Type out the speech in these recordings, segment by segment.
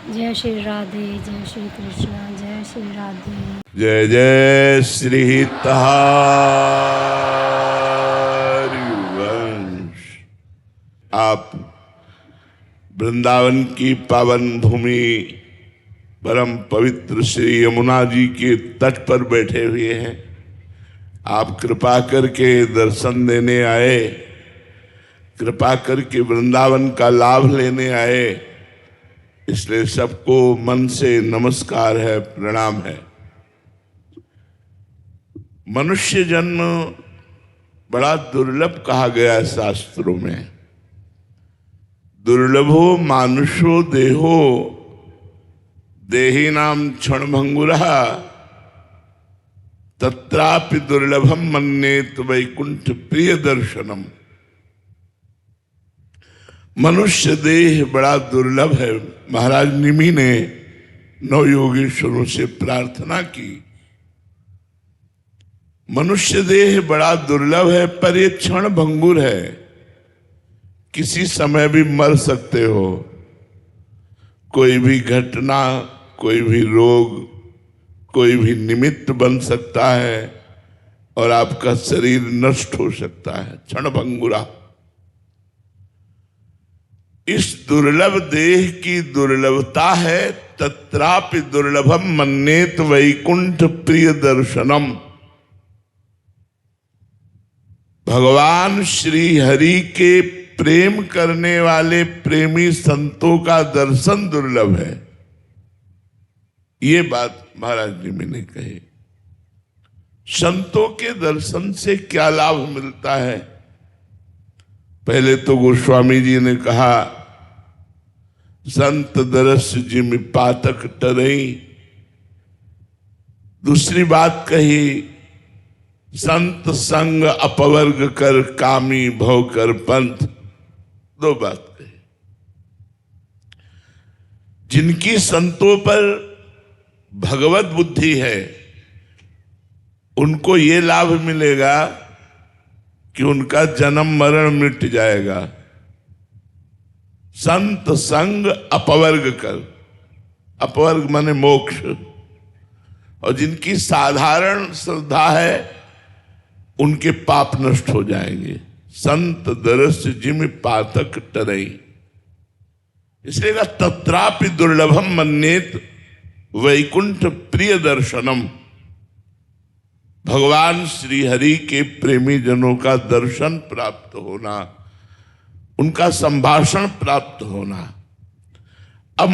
जय श्री राधे, जय श्री कृष्ण, जय श्री राधे। जय जय श्री हरिवंश। आप वृंदावन की पावन भूमि परम पवित्र श्री यमुना जी के तट पर बैठे हुए हैं। आप कृपा करके दर्शन देने आए, कृपा करके वृंदावन का लाभ लेने आए, इसलिए सबको मन से नमस्कार है, प्रणाम है। मनुष्य जन्म बड़ा दुर्लभ कहा गया है शास्त्रों में। दुर्लभो मानुषो देहो देही नाम क्षणभंगुरः तत्रापि दुर्लभम मन्येत वैकुंठ प्रिय दर्शनम। मनुष्य देह बड़ा दुर्लभ है। महाराज निमि ने नौ योगेश्वरों से प्रार्थना की, मनुष्य देह बड़ा दुर्लभ है, पर ये क्षण भंगुर है, किसी समय भी मर सकते हो। कोई भी घटना, कोई भी रोग, कोई भी निमित्त बन सकता है और आपका शरीर नष्ट हो सकता है। क्षण भंगुरा। इस दुर्लभ देह की दुर्लभता है। तत्रापि दुर्लभम मन्येत वैकुंठ प्रिय दर्शनम। भगवान श्री हरि के प्रेम करने वाले प्रेमी संतों का दर्शन दुर्लभ है। ये बात महाराज जी मैंने कही। संतों के दर्शन से क्या लाभ मिलता है? पहले तो गोस्वामी जी ने कहा, संत दरस जिमि पातक टरई। दूसरी बात कही, संत संग अपवर्ग कर कामी भव कर पंथ। दो बात कही। जिनकी संतों पर भगवत बुद्धि है, उनको ये लाभ मिलेगा कि उनका जन्म मरण मिट जाएगा। संत संग अपवर्ग कर, अपवर्ग माने मोक्ष। और जिनकी साधारण श्रद्धा है, उनके पाप नष्ट हो जाएंगे। संत दरस जिमि पातक टरई। इसलिए का तत्रापि दुर्लभम मन्येत वैकुंठ प्रिय दर्शनम। भगवान श्री हरि के प्रेमी जनों का दर्शन प्राप्त होना, उनका संभाषण प्राप्त होना। अब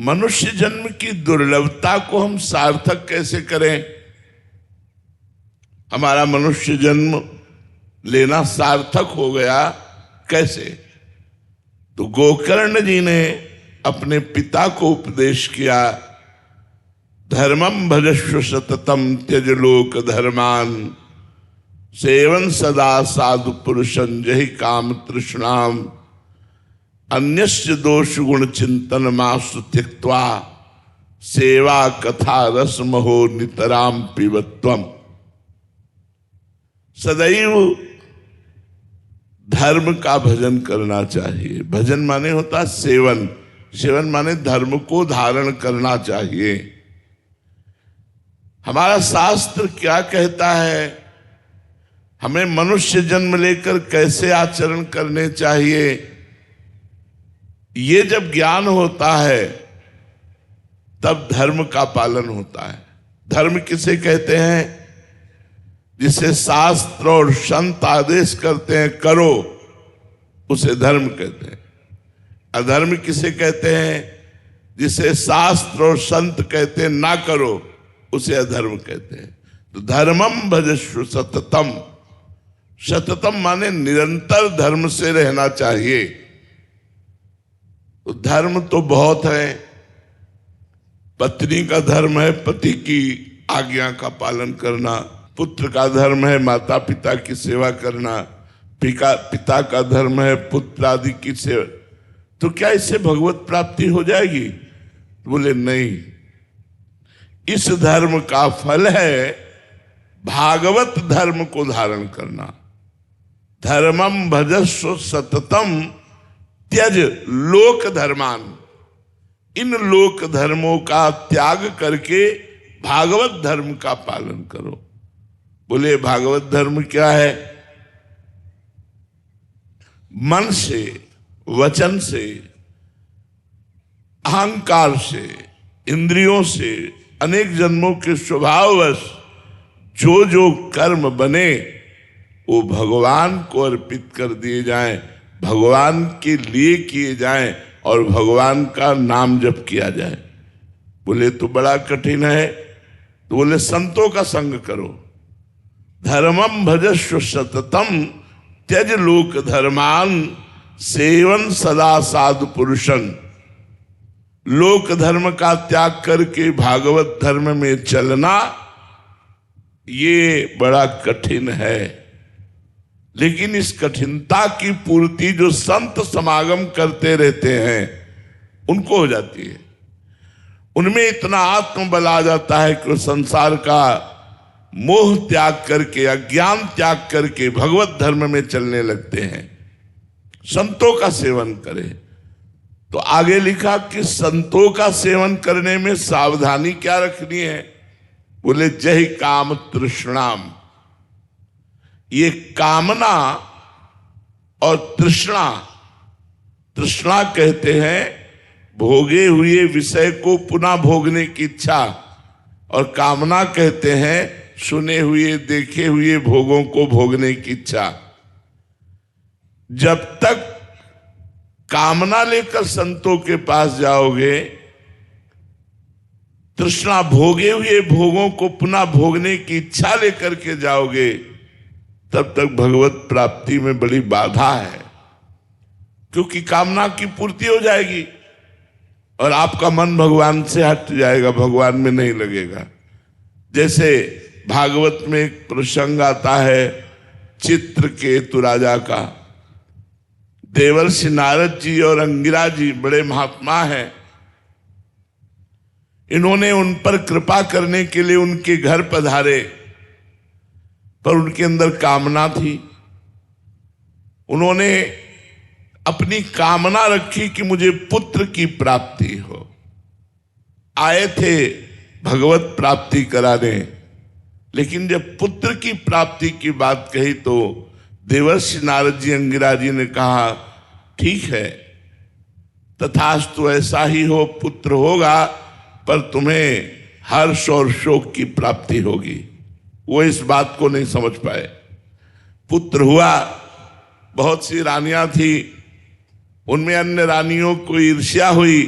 मनुष्य जन्म की दुर्लभता को हम सार्थक कैसे करें? हमारा मनुष्य जन्म लेना सार्थक हो गया कैसे? तो गोकर्ण जी ने अपने पिता को उपदेश किया, धर्मम भजस्व सततम त्यज लोक धर्मान सेवन सदा साधु पुरुषं जहि काम तृष्णाम अन्यस्य दोष गुण चिंतन मासु त्यक्त्वा सेवा कथा रस महो नितराम पिबत्वम। सदैव धर्म का भजन करना चाहिए। भजन माने होता सेवन, सेवन माने धर्म को धारण करना चाहिए। हमारा शास्त्र क्या कहता है, हमें मनुष्य जन्म लेकर कैसे आचरण करने चाहिए, ये जब ज्ञान होता है तब धर्म का पालन होता है। धर्म किसे कहते हैं? जिसे शास्त्र और संत आदेश करते हैं करो, उसे धर्म कहते हैं। अधर्म किसे कहते हैं? जिसे शास्त्र और संत कहते हैं ना करो, उसे अधर्म कहते हैं। तो धर्मम भजस्व सततम। सततम माने निरंतर धर्म से रहना चाहिए। तो धर्म तो बहुत है। पत्नी का धर्म है पति की आज्ञा का पालन करना, पुत्र का धर्म है माता पिता की सेवा करना, पिता का धर्म है पुत्र आदि की सेवा। तो क्या इससे भगवत प्राप्ति हो जाएगी? बोले नहीं, इस धर्म का फल है भागवत धर्म को धारण करना। धर्मम भजस्व सततम त्यज लोक धर्मान। इन लोक धर्मों का त्याग करके भागवत धर्म का पालन करो। बोले भागवत धर्म क्या है? मन से, वचन से, अहंकार से, इंद्रियों से, अनेक जन्मों के स्वभाववश जो जो कर्म बने वो भगवान को अर्पित कर दिए जाएं, भगवान के लिए किए जाएं और भगवान का नाम जप किया जाए। बोले तो बड़ा कठिन है। तो बोले संतों का संग करो। धर्मम भजस्व सततम त्यज लोक धर्मान सेवन सदा साधु पुरुषन। लोक धर्म का त्याग करके भागवत धर्म में चलना ये बड़ा कठिन है, लेकिन इस कठिनता की पूर्ति जो संत समागम करते रहते हैं उनको हो जाती है। उनमें इतना आत्मबल आ जाता है कि वो संसार का मोह त्याग करके, अज्ञान त्याग करके भगवत धर्म में चलने लगते हैं। संतों का सेवन करें। तो आगे लिखा कि संतों का सेवन करने में सावधानी क्या रखनी है? बोले जय काम तृष्णाम। ये कामना और तृष्णा, तृष्णा कहते हैं भोगे हुए विषय को पुनः भोगने की इच्छा, और कामना कहते हैं सुने हुए देखे हुए भोगों को भोगने की इच्छा। जब तक कामना लेकर संतों के पास जाओगे, तृष्णा भोगे हुए भोगों को पुनः भोगने की इच्छा लेकर के जाओगे, तब तक भगवत प्राप्ति में बड़ी बाधा है, क्योंकि कामना की पूर्ति हो जाएगी और आपका मन भगवान से हट जाएगा, भगवान में नहीं लगेगा। जैसे भागवत में एक प्रसंग आता है चित्रकेतु राजा का। देवर्षि नारद जी और अंगिरा जी बड़े महात्मा हैं। इन्होंने उन पर कृपा करने के लिए उनके घर पधारे, पर उनके अंदर कामना थी। उन्होंने अपनी कामना रखी कि मुझे पुत्र की प्राप्ति हो। आए थे भगवत प्राप्ति कराने, लेकिन जब पुत्र की प्राप्ति की बात कही तो देवर्षि नारद जी अंगिरा जी ने कहा ठीक है, तथास्तु ऐसा ही हो, पुत्र होगा, पर तुम्हें हर्ष और शोक की प्राप्ति होगी। वो इस बात को नहीं समझ पाए। पुत्र हुआ, बहुत सी रानियां थी, उनमें अन्य रानियों को ईर्ष्या हुई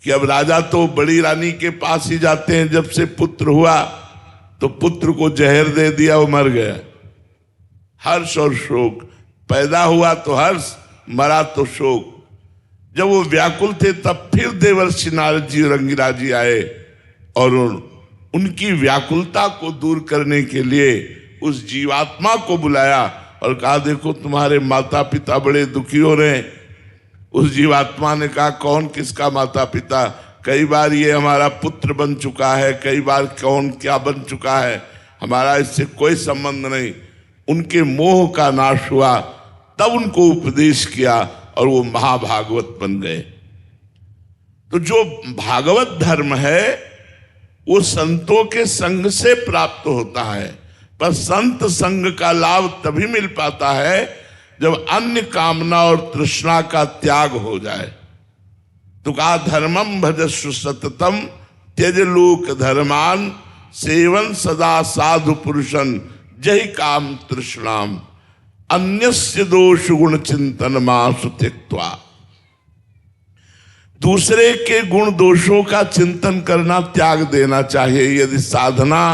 कि अब राजा तो बड़ी रानी के पास ही जाते हैं। जब से पुत्र हुआ तो पुत्र को जहर दे दिया, वो मर गया। हर्ष और शोक, पैदा हुआ तो हर्ष, मरा तो शोक। जब वो व्याकुल थे तब फिर देवर्षि नारद जी और अंगिरा जी आए और उनकी व्याकुलता को दूर करने के लिए उस जीवात्मा को बुलाया और कहा देखो तुम्हारे माता पिता बड़े दुखी हो रहे हैं। उस जीवात्मा ने कहा कौन किसका माता पिता? कई बार ये हमारा पुत्र बन चुका है, कई बार कौन क्या बन चुका है, हमारा इससे कोई संबंध नहीं। उनके मोह का नाश हुआ, तब उनको उपदेश किया और वो महाभागवत बन गए। तो जो भागवत धर्म है वो संतों के संग से प्राप्त होता है, पर संत संग का लाभ तभी मिल पाता है जब अन्य कामना और तृष्णा का त्याग हो जाए। तो कहा धर्मम भजस्व सततम त्यज लोक धर्मान सेवन सदा साधु पुरुषन जय काम तृष्णाम अन्यस्य दोष गुण चिंतन मासु त्यक्त्वा। दूसरे के गुण दोषों का चिंतन करना त्याग देना चाहिए। यदि साधना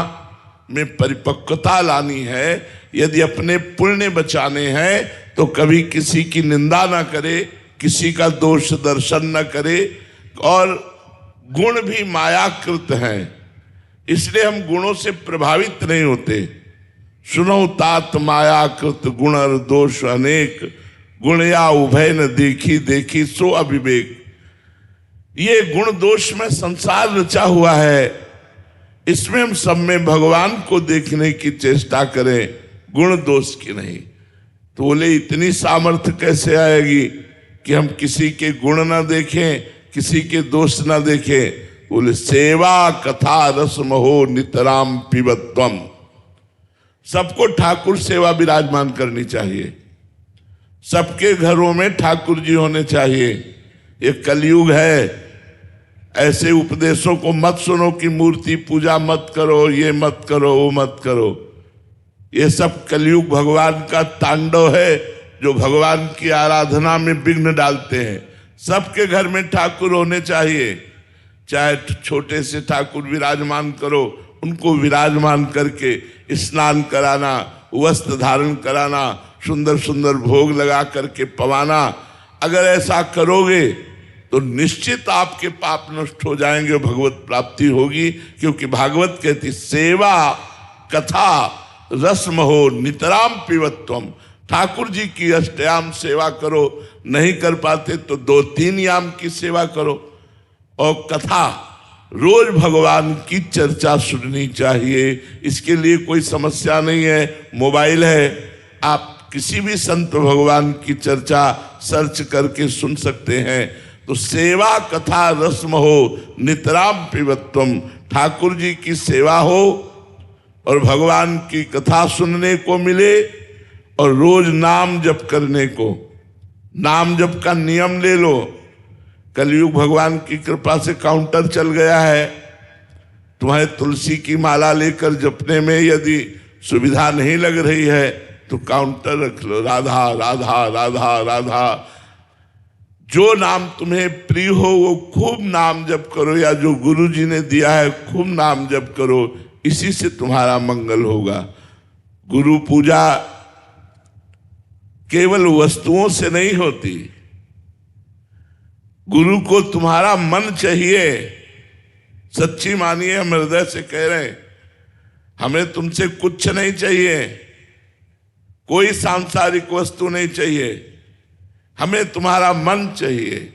में परिपक्वता लानी है, यदि अपने पुण्य बचाने हैं, तो कभी किसी की निंदा ना करे, किसी का दोष दर्शन न करे। और गुण भी मायाकृत हैं, इसलिए हम गुणों से प्रभावित नहीं होते। सुनो तात मायाकृत गुण दोष अनेक, गुण या उभय न देखी देखी सो अविवेक। ये गुण दोष में संसार रचा हुआ है, इसमें हम सब में भगवान को देखने की चेष्टा करें, गुण दोष की नहीं। तो बोले इतनी सामर्थ्य कैसे आएगी कि हम किसी के गुण ना देखें, किसी के दोष ना देखे। बोले सेवा कथा रसम हो नितराम पिबत्वम। सबको ठाकुर सेवा विराजमान करनी चाहिए, सबके घरों में ठाकुर जी होने चाहिए। ये कलयुग है, ऐसे उपदेशों को मत सुनो कि मूर्ति पूजा मत करो, ये मत करो, वो मत करो। ये सब कलयुग भगवान का तांडव है जो भगवान की आराधना में विघ्न डालते हैं। सबके घर में ठाकुर होने चाहिए, चाहे छोटे से ठाकुर विराजमान करो, उनको विराजमान करके स्नान कराना, वस्त्र धारण कराना, सुंदर सुंदर भोग लगा करके पवाना। अगर ऐसा करोगे तो निश्चित आपके पाप नष्ट हो जाएंगे, भगवत प्राप्ति होगी। क्योंकि भागवत कहती सेवा कथा रसम हो नितराम पिबत्वम। ठाकुर जी की अष्टयाम सेवा करो, नहीं कर पाते तो 2-3 याम की सेवा करो। और कथा रोज भगवान की चर्चा सुननी चाहिए। इसके लिए कोई समस्या नहीं है, मोबाइल है, आप किसी भी संत भगवान की चर्चा सर्च करके सुन सकते हैं। तो सेवा कथा रस्म हो नितराम पिबत्वम। ठाकुर जी की सेवा हो और भगवान की कथा सुनने को मिले और रोज नाम जप करने को। नाम जप का नियम ले लो। कलयुग भगवान की कृपा से काउंटर चल गया है। तुम्हारे तुलसी की माला लेकर जपने में यदि सुविधा नहीं लग रही है तो काउंटर रख लो, राधा राधा राधा राधा। जो नाम तुम्हें प्रिय हो वो खूब नाम जप करो, या जो गुरु जी ने दिया है खूब नाम जप करो। इसी से तुम्हारा मंगल होगा। गुरु पूजा केवल वस्तुओं से नहीं होती, गुरु को तुम्हारा मन चाहिए। सच्ची मानिए, हम हृदय से कह रहे हैं, हमें तुमसे कुछ नहीं चाहिए, कोई सांसारिक वस्तु नहीं चाहिए, हमें तुम्हारा मन चाहिए।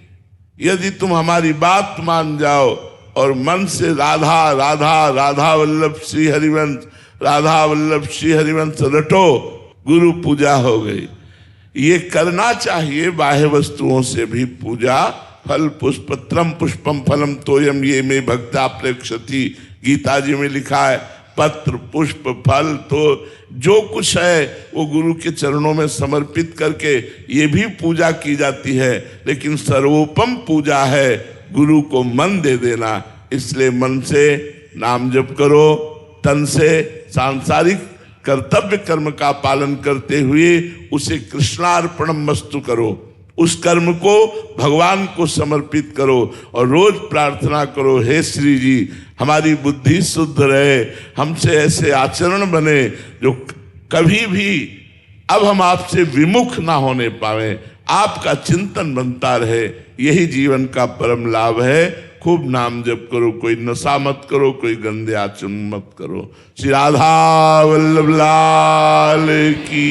यदि तुम हमारी बात मान जाओ और मन से राधा राधा राधा वल्लभ श्री हरिवंश, राधा वल्लभ श्री हरिवंश रटो, गुरु पूजा हो गई। ये करना चाहिए। बाह्य वस्तुओं से भी पूजा। फल पुष्पत्रम पुष्पम फलम तोयम ये में भक्ता प्रेक्षति। गीता जी में लिखा है, पत्र पुष्प फल तो जो कुछ है वो गुरु के चरणों में समर्पित करके ये भी पूजा की जाती है। लेकिन सर्वोपम पूजा है गुरु को मन दे देना। इसलिए मन से नाम जप करो, तन से सांसारिक कर्तव्य कर्म का पालन करते हुए उसे कृष्णार्पणम वस्तु करो। उस कर्म को भगवान को समर्पित करो और रोज प्रार्थना करो, हे श्री जी हमारी बुद्धि शुद्ध रहे, हमसे ऐसे आचरण बने जो कभी भी अब हम आपसे विमुख ना होने पावे, आपका चिंतन बनता रहे। यही जीवन का परम लाभ है। खूब नाम जप करो, कोई नशा मत करो, कोई गंदे आचरण मत करो। श्री राधा वल्लभ लाल की।